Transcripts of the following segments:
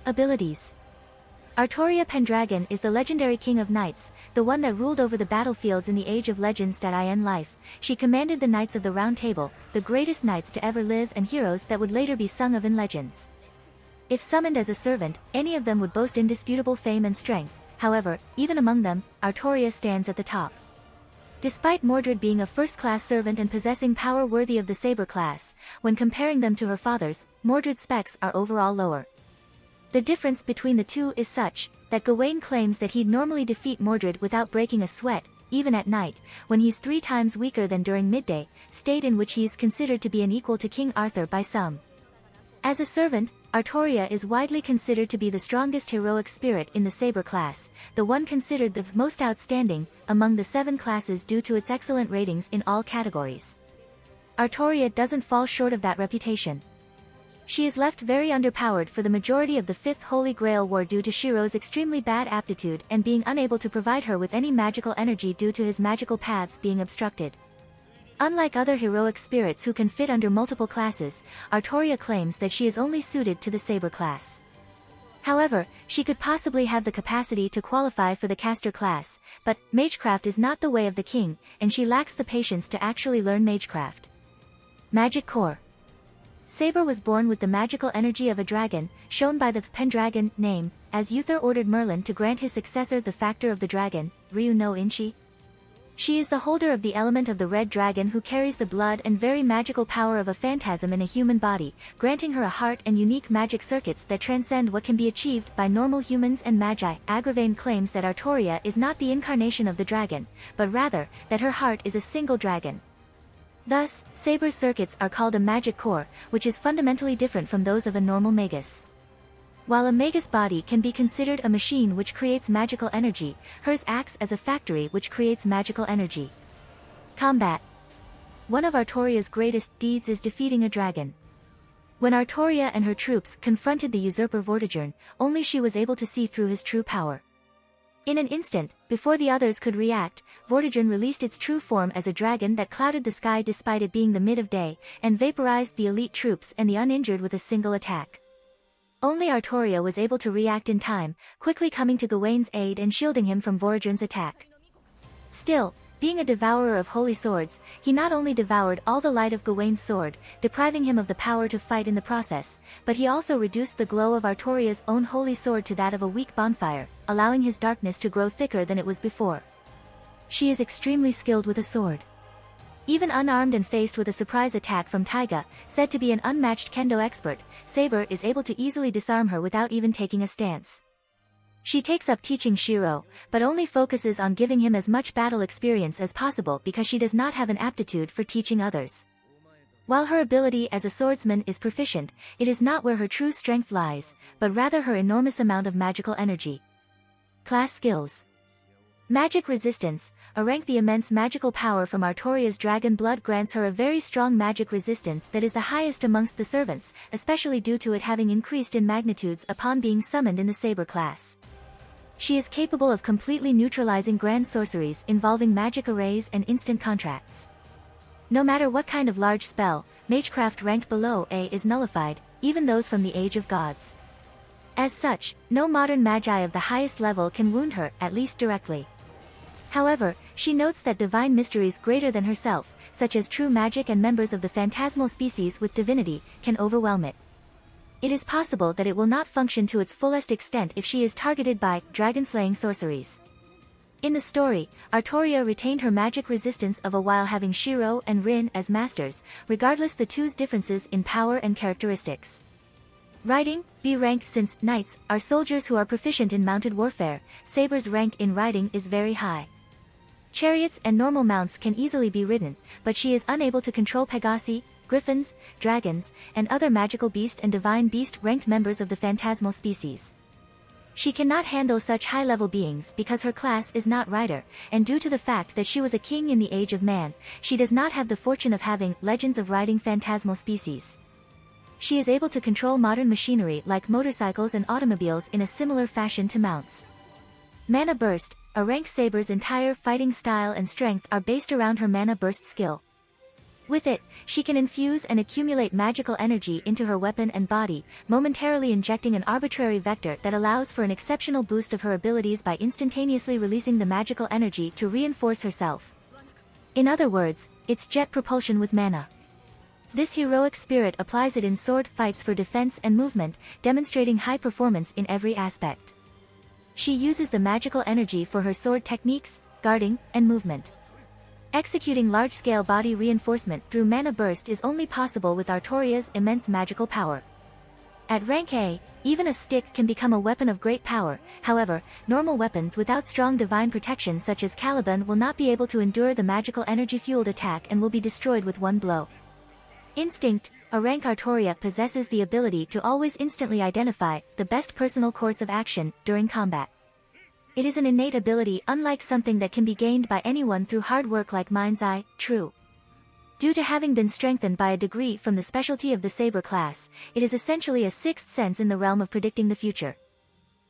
Abilities. Artoria Pendragon is the legendary king of knights, the one that ruled over the battlefields in the Age of Legends. In life, she commanded the Knights of the Round Table, the greatest knights to ever live and heroes that would later be sung of in legends. If summoned as a servant, any of them would boast indisputable fame and strength. However, even among them, Artoria stands at the top. Despite Mordred being a first-class servant and possessing power worthy of the Saber class, when comparing them to her father's, Mordred's specs are overall lower. The difference between the two is such, that Gawain claims that he'd normally defeat Mordred without breaking a sweat, even at night, when he's 3 times weaker than during midday, state in which he is considered to be an equal to King Arthur by some. As a servant, Artoria is widely considered to be the strongest heroic spirit in the Saber class, the one considered the most outstanding among the 7 classes due to its excellent ratings in all categories. Artoria doesn't fall short of that reputation. She is left very underpowered for the majority of the 5th Holy Grail War due to Shiro's extremely bad aptitude and being unable to provide her with any magical energy due to his magical paths being obstructed. Unlike other heroic spirits who can fit under multiple classes, Artoria claims that she is only suited to the Saber class. However, she could possibly have the capacity to qualify for the caster class, but magecraft is not the way of the king, and she lacks the patience to actually learn magecraft. Magic Core. Saber was born with the magical energy of a dragon, shown by the Pendragon name, as Uther ordered Merlin to grant his successor the factor of the dragon, Ryu no Inchi. She is the holder of the element of the red dragon who carries the blood and very magical power of a phantasm in a human body, granting her a heart and unique magic circuits that transcend what can be achieved by normal humans and magi. Agravain claims that Artoria is not the incarnation of the dragon, but rather, that her heart is a single dragon. Thus, Saber's circuits are called a magic core, which is fundamentally different from those of a normal magus. While a magus body can be considered a machine which creates magical energy, hers acts as a factory which creates magical energy. Combat. One of Artoria's greatest deeds is defeating a dragon. When Artoria and her troops confronted the usurper Vortigern, only she was able to see through his true power. In an instant, before the others could react, Vortigern released its true form as a dragon that clouded the sky despite it being the mid of day, and vaporized the elite troops and the uninjured with a single attack. Only Artoria was able to react in time, quickly coming to Gawain's aid and shielding him from Vortigern's attack. Still, being a devourer of holy swords, he not only devoured all the light of Gawain's sword, depriving him of the power to fight in the process, but he also reduced the glow of Artoria's own holy sword to that of a weak bonfire, allowing his darkness to grow thicker than it was before. She is extremely skilled with a sword. Even unarmed and faced with a surprise attack from Taiga, said to be an unmatched kendo expert, Saber is able to easily disarm her without even taking a stance. She takes up teaching Shiro, but only focuses on giving him as much battle experience as possible because she does not have an aptitude for teaching others. While her ability as a swordsman is proficient, it is not where her true strength lies, but rather her enormous amount of magical energy. Class skills. Magic resistance, a rank. The immense magical power from Artoria's dragon blood grants her a very strong magic resistance that is the highest amongst the servants, especially due to it having increased in magnitudes upon being summoned in the Saber class. She is capable of completely neutralizing grand sorceries involving magic arrays and instant contracts. No matter what kind of large spell, magecraft ranked below A is nullified, even those from the Age of Gods. As such, no modern magi of the highest level can wound her, at least directly. However, she notes that divine mysteries greater than herself, such as true magic and members of the phantasmal species with divinity, can overwhelm it. It is possible that it will not function to its fullest extent if she is targeted by dragon-slaying sorceries. In the story, Artoria retained her magic resistance of a while having Shiro and Rin as masters, regardless the two's differences in power and characteristics. Riding, B rank. Since knights are soldiers who are proficient in mounted warfare, Saber's rank in riding is very high. Chariots and normal mounts can easily be ridden, but she is unable to control Pegasi, griffins, dragons, and other magical beast and divine beast ranked members of the phantasmal species. She cannot handle such high-level beings because her class is not rider, and due to the fact that she was a king in the Age of Man, she does not have the fortune of having legends of riding phantasmal species. She is able to control modern machinery like motorcycles and automobiles in a similar fashion to mounts. Mana Burst, a rank. Saber's entire fighting style and strength are based around her Mana Burst skill. With it, she can infuse and accumulate magical energy into her weapon and body, momentarily injecting an arbitrary vector that allows for an exceptional boost of her abilities by instantaneously releasing the magical energy to reinforce herself. In other words, it's jet propulsion with mana. This heroic spirit applies it in sword fights for defense and movement, demonstrating high performance in every aspect. She uses the magical energy for her sword techniques, guarding, and movement. Executing large-scale body reinforcement through mana burst is only possible with Artoria's immense magical power. At rank A, even a stick can become a weapon of great power. However, normal weapons without strong divine protection such as Caliban will not be able to endure the magical energy-fueled attack and will be destroyed with one blow. Instinct, a rank Artoria possesses the ability to always instantly identify the best personal course of action during combat. It is an innate ability unlike something that can be gained by anyone through hard work like Mind's Eye, True. Due to having been strengthened by a degree from the specialty of the Saber class, it is essentially a sixth sense in the realm of predicting the future.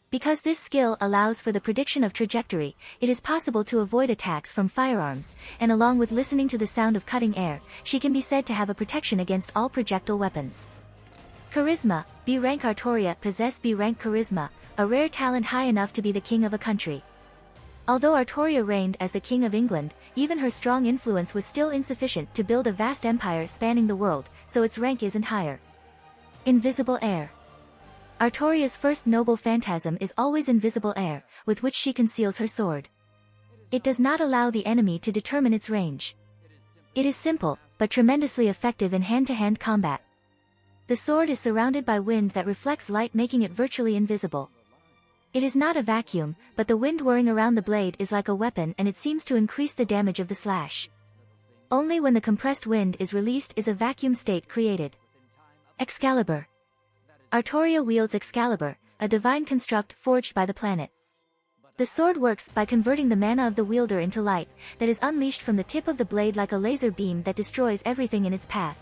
Because this skill allows for the prediction of trajectory, it is possible to avoid attacks from firearms, and along with listening to the sound of cutting air, she can be said to have a protection against all projectile weapons. Charisma, B rank Artoria possess B rank Charisma, a rare talent high enough to be the king of a country. Although Artoria reigned as the king of England, even her strong influence was still insufficient to build a vast empire spanning the world, so its rank isn't higher. Invisible air. Artoria's first noble phantasm is always invisible air, with which she conceals her sword. It does not allow the enemy to determine its range. It is simple, but tremendously effective in hand-to-hand combat. The sword is surrounded by wind that reflects light, making it virtually invisible. It is not a vacuum, but the wind whirring around the blade is like a weapon and it seems to increase the damage of the slash. Only when the compressed wind is released is a vacuum state created. Excalibur. Artoria wields Excalibur, a divine construct forged by the planet. The sword works by converting the mana of the wielder into light, that is unleashed from the tip of the blade like a laser beam that destroys everything in its path.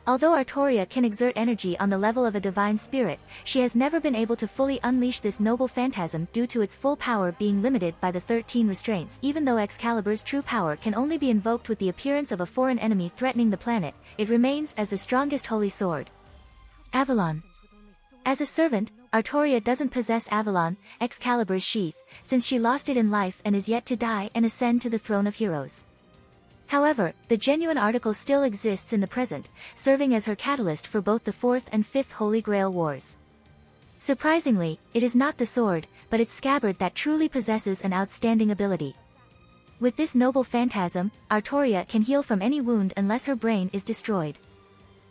Although Artoria can exert energy on the level of a divine spirit, she has never been able to fully unleash this noble phantasm due to its full power being limited by the 13 restraints. Even though Excalibur's true power can only be invoked with the appearance of a foreign enemy threatening the planet, it remains as the strongest holy sword. Avalon. As a servant, Artoria doesn't possess Avalon, Excalibur's sheath, since she lost it in life and is yet to die and ascend to the throne of heroes. However, the genuine article still exists in the present, serving as her catalyst for both the 4th and 5th Holy Grail Wars. Surprisingly, it is not the sword, but its scabbard that truly possesses an outstanding ability. With this noble phantasm, Artoria can heal from any wound unless her brain is destroyed.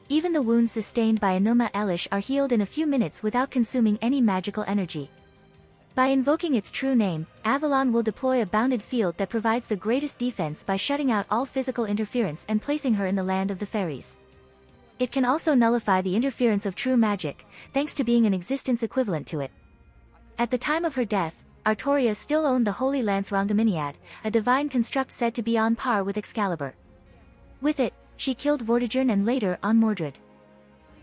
Even the wounds sustained by Enuma Elish are healed in a few minutes without consuming any magical energy. By invoking its true name, Avalon will deploy a bounded field that provides the greatest defense by shutting out all physical interference and placing her in the land of the fairies. It can also nullify the interference of true magic, thanks to being an existence equivalent to it. At the time of her death, Artoria still owned the Holy Lance Rhongomyniad, a divine construct said to be on par with Excalibur. With it, she killed Vortigern and later on Mordred.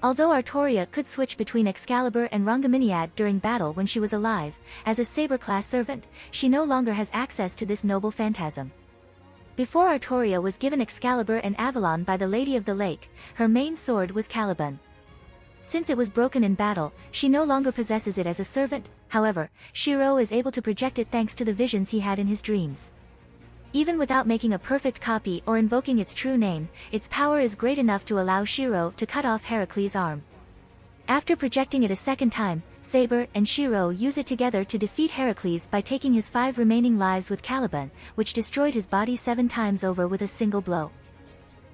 Although Artoria could switch between Excalibur and Rhongomyniad during battle when she was alive, as a Saber-class servant, she no longer has access to this noble phantasm. Before Artoria was given Excalibur and Avalon by the Lady of the Lake, her main sword was Caliban. Since it was broken in battle, she no longer possesses it as a servant. However, Shiro is able to project it thanks to the visions he had in his dreams. Even without making a perfect copy or invoking its true name, its power is great enough to allow Shiro to cut off Heracles' arm. After projecting it a second time, Saber and Shiro use it together to defeat Heracles by taking his 5 remaining lives with Caliban, which destroyed his body 7 times over with a single blow.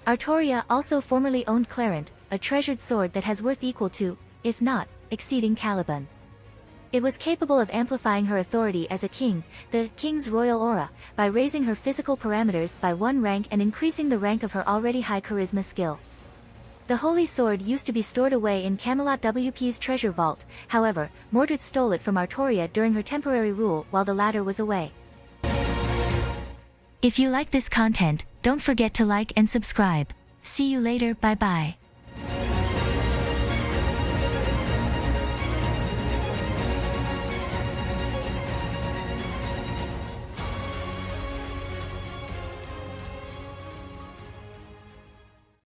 Artoria also formerly owned Clarent, a treasured sword that has worth equal to, if not, exceeding Caliban. It was capable of amplifying her authority as a king, the king's royal aura, by raising her physical parameters by 1 rank and increasing the rank of her already high charisma skill. The holy sword used to be stored away in Camelot WP's treasure vault. However, Mordred stole it from Artoria during her temporary rule while the latter was away. If you like this content, don't forget to like and subscribe. See you later, bye bye.